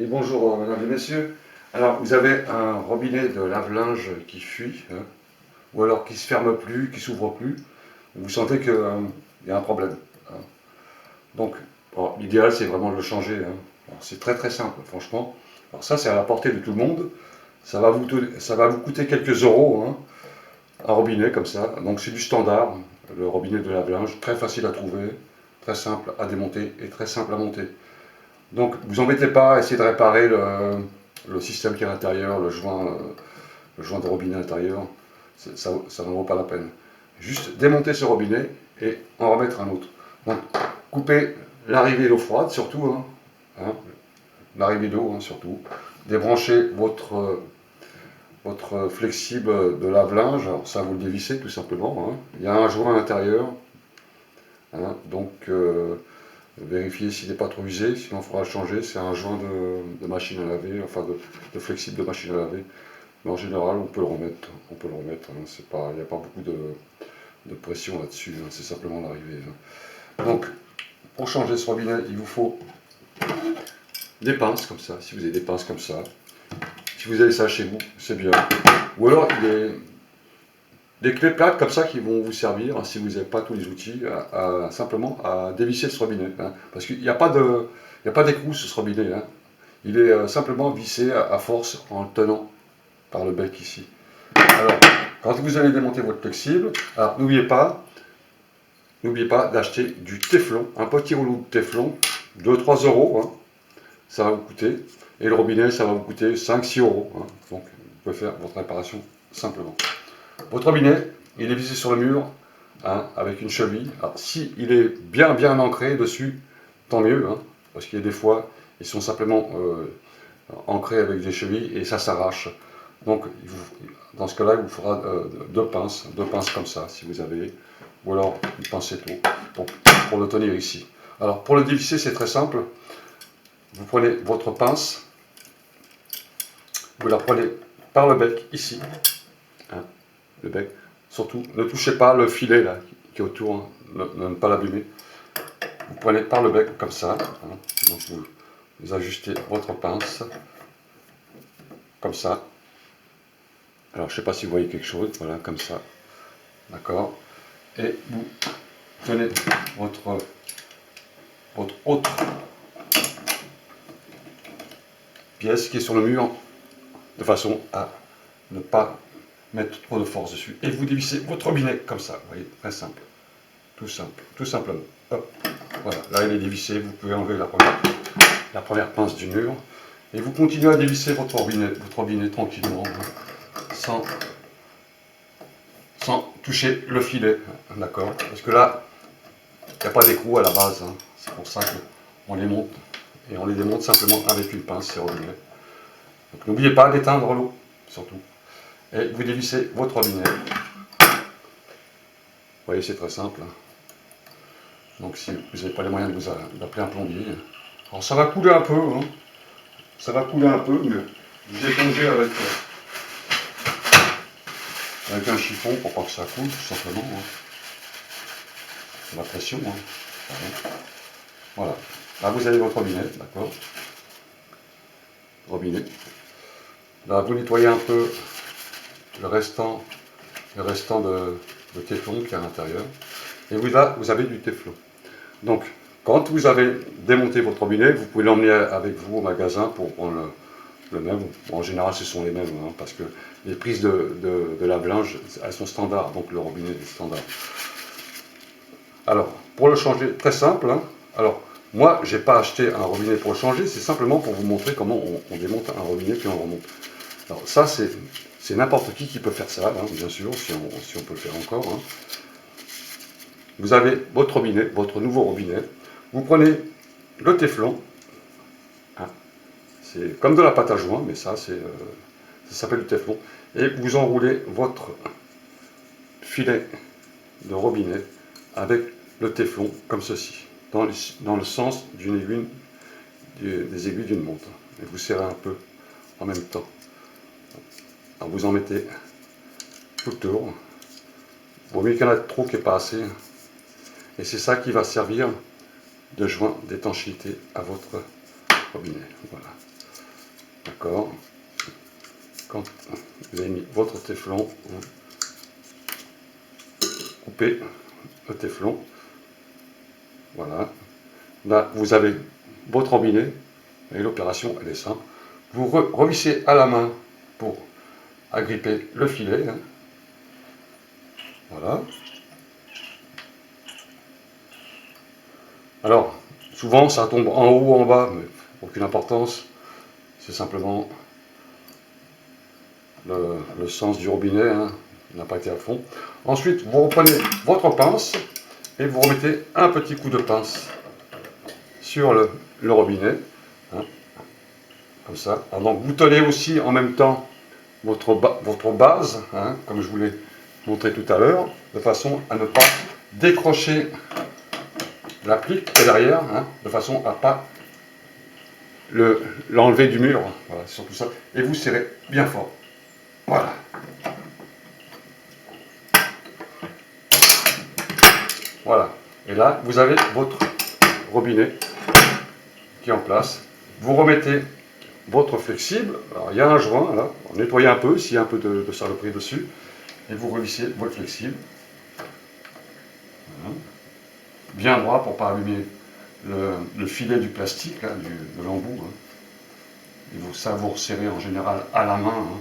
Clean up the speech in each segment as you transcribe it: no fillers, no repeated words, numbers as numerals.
Et bonjour mesdames et messieurs. Alors vous avez un robinet de lave-linge qui fuit, hein, ou alors qui se ferme plus, qui s'ouvre plus. Vous sentez qu'il y a un problème. Hein. Donc l'idéal c'est vraiment de le changer. Hein. C'est très très simple franchement. Alors ça c'est à la portée de tout le monde. Ça va vous coûter quelques euros, hein, un robinet comme ça. Donc c'est du standard, le robinet de lave-linge, très facile à trouver, très simple à démonter et très simple à monter. Donc, vous embêtez pas à essayer de réparer le système qui est à l'intérieur, le joint de robinet à l'intérieur. Ça n'en vaut pas la peine. Juste démonter ce robinet et en remettre un autre. Donc, coupez l'arrivée d'eau froide, surtout. Hein, l'arrivée d'eau, hein, surtout. Débranchez votre flexible de lave-linge. Ça, vous le dévissez tout simplement. Hein. Il y a un joint à l'intérieur. Hein, donc, vérifier s'il n'est pas trop usé, sinon il faudra le changer. C'est un joint de machine à laver, enfin de flexible de machine à laver. Mais en général, on peut le remettre. On peut le remettre. Hein, il n'y a pas beaucoup de pression là-dessus. Hein, c'est simplement l'arrivée. Hein. Donc, pour changer ce robinet, il vous faut des pinces comme ça. Si vous avez des pinces comme ça, si vous avez ça chez vous, c'est bien. Ou alors des clés plates comme ça qui vont vous servir, hein, si vous n'avez pas tous les outils, simplement à dévisser ce robinet. Hein, parce qu'il n'y a pas d'écrou sur ce robinet. Hein. Il est simplement vissé à force en le tenant par le bec ici. Alors, quand vous allez démonter votre flexible, alors n'oubliez pas d'acheter du téflon, un petit rouleau de téflon, 2-3 euros, hein, ça va vous coûter. Et le robinet, ça va vous coûter 5-6 euros. Hein, donc, vous pouvez faire votre réparation simplement. Votre robinet, il est vissé sur le mur, hein, avec une cheville. Alors, s'il est bien ancré dessus, tant mieux, hein, parce qu'il y a des fois, ils sont simplement ancrés avec des chevilles et ça s'arrache. Donc, dans ce cas-là, il vous faudra deux pinces comme ça, si vous avez, ou alors une pincetto pour le tenir ici. Alors, pour le dévisser, c'est très simple. Vous prenez votre pince, vous la prenez par le bec, ici, hein, le bec. Surtout, ne touchez pas le filet là, qui est autour, hein, ne pas l'abîmer. Vous prenez par le bec, comme ça, hein, donc vous ajustez votre pince, comme ça. Alors, je ne sais pas si vous voyez quelque chose, voilà, comme ça, d'accord. Et vous tenez votre autre pièce qui est sur le mur, de façon à ne pas mettre trop de force dessus. Et vous dévissez votre robinet comme ça, vous voyez, très simple, tout simplement. Hop, voilà, là il est dévissé, vous pouvez enlever la première pince du mur, et vous continuez à dévisser votre robinet tranquillement, sans toucher le filet, d'accord. Parce que là, il n'y a pas d'écrou à la base, hein. C'est pour ça qu'on les monte, et on les démonte simplement avec une pince, ces robinets. Donc n'oubliez pas d'éteindre l'eau, surtout. Et vous dévissez votre robinet. Vous voyez, c'est très simple. Donc si vous n'avez pas les moyens d'appeler un plombier, alors ça va couler un peu, hein. Ça va couler un peu, mais vous épongez avec un chiffon pour pas que ça coule, tout simplement. Hein. La pression. Hein. Voilà. Là vous avez votre robinet, d'accord. Robinet. Là vous nettoyez un peu le restant de téflon qui est à l'intérieur. Et là, vous avez du téflon. Donc, quand vous avez démonté votre robinet, vous pouvez l'emmener avec vous au magasin pour prendre le même. Bon, en général, ce sont les mêmes, hein, parce que les prises de lave-linge, elles sont standards, donc le robinet est standard. Alors, pour le changer, très simple. Hein. Alors, moi, je n'ai pas acheté un robinet pour le changer, c'est simplement pour vous montrer comment on démonte un robinet puis on le remonte. Alors, ça, c'est n'importe qui peut faire ça, hein, bien sûr, si on peut le faire encore. Hein. Vous avez votre robinet, votre nouveau robinet. Vous prenez le téflon. Hein, c'est comme de la pâte à joint, mais ça s'appelle du téflon. Et vous enroulez votre filet de robinet avec le téflon, comme ceci, dans le sens des aiguilles d'une montre. Et vous serrez un peu en même temps. Alors vous en mettez tout le tour. Vaut mieux qu'il y en a trop qu'il n'y ait pas assez. Et c'est ça qui va servir de joint d'étanchéité à votre robinet. Voilà. D'accord. Quand vous avez mis votre téflon, coupez le téflon. Voilà. Là, vous avez votre robinet et l'opération, elle est simple. Vous revissez à la main pour agripper le filet. Voilà. Alors, souvent, ça tombe en haut ou en bas, mais aucune importance. C'est simplement le sens du robinet, hein, il n'a pas été à fond. Ensuite, vous reprenez votre pince et vous remettez un petit coup de pince sur le robinet, hein, comme ça. Alors, donc, vous tenez aussi en même temps votre base, hein, comme je vous l'ai montré tout à l'heure, de façon à ne pas décrocher l'applique qui est derrière, hein, de façon à pas l'enlever du mur. Voilà, c'est surtout ça. Et vous serrez bien fort. Voilà. Voilà. Et là, vous avez votre robinet qui est en place. Vous remettez votre flexible. Alors, il y a un joint, là. Nettoyez un peu, s'il y a un peu de saloperie dessus. Et vous revissez votre flexible. Voilà. Bien droit pour ne pas allumer le filet du plastique, là, de l'embout. Hein. Et ça, vous resserrez en général à la main. Hein.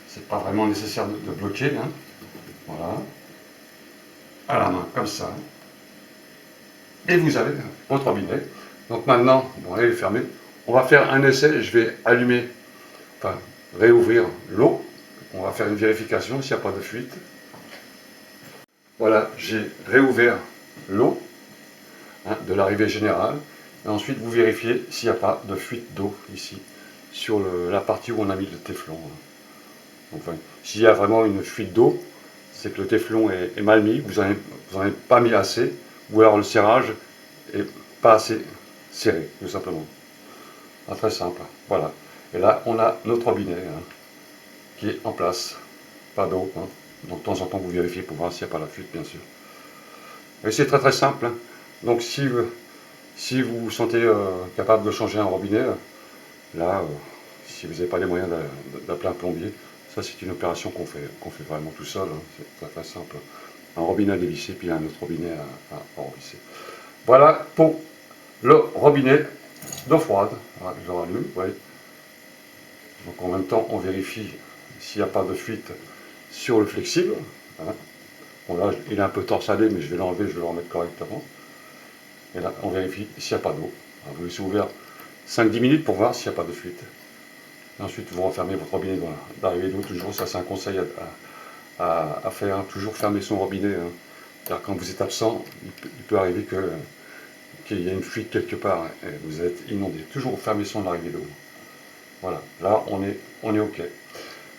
C'est pas vraiment nécessaire de bloquer. Hein. Voilà. À la main, comme ça. Et vous avez votre robinet. Donc maintenant, bon, elle est fermée. On va faire un essai. Je vais allumer, enfin, réouvrir l'eau. On va faire une vérification s'il n'y a pas de fuite. Voilà, j'ai réouvert l'eau, hein, de l'arrivée générale. Et ensuite, vous vérifiez s'il n'y a pas de fuite d'eau ici, sur la partie où on a mis le téflon. Enfin, s'il y a vraiment une fuite d'eau, c'est que le téflon est mal mis, vous n'en avez pas mis assez, ou alors le serrage est pas assez serré, tout simplement. Ah, très simple, voilà. Et là, on a notre robinet, hein, qui est en place, pas d'eau. Hein. Donc de temps en temps, vous vérifiez pour voir s'il n'y a pas la fuite, bien sûr. Et c'est très très simple. Hein. Donc si vous vous sentez capable de changer un robinet, là, si vous n'avez pas les moyens d'appeler un plombier, ça c'est une opération qu'on fait vraiment tout seul. Hein. C'est très très simple. Un robinet à dévisser, puis un autre robinet à revisser. Voilà pour le robinet d'eau froide. Voilà, je le rallume, vous voyez. Donc en même temps, on vérifie s'il n'y a pas de fuite sur le flexible. Hein. Bon là, il est un peu torsadé, mais je vais l'enlever, je vais le remettre correctement. Et là, on vérifie s'il n'y a pas d'eau. Vous laissez ouvert 5-10 minutes pour voir s'il n'y a pas de fuite. Et ensuite, vous refermez votre robinet d'arrivée d'eau. Toujours, ça c'est un conseil à faire. Hein. Toujours fermer son robinet. Hein. Car quand vous êtes absent, il peut arriver qu'il y ait une fuite quelque part et vous êtes inondé. Toujours fermer son arrivée d'eau. Voilà, là on est OK.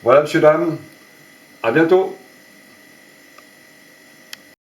Voilà, monsieur, dame, à bientôt.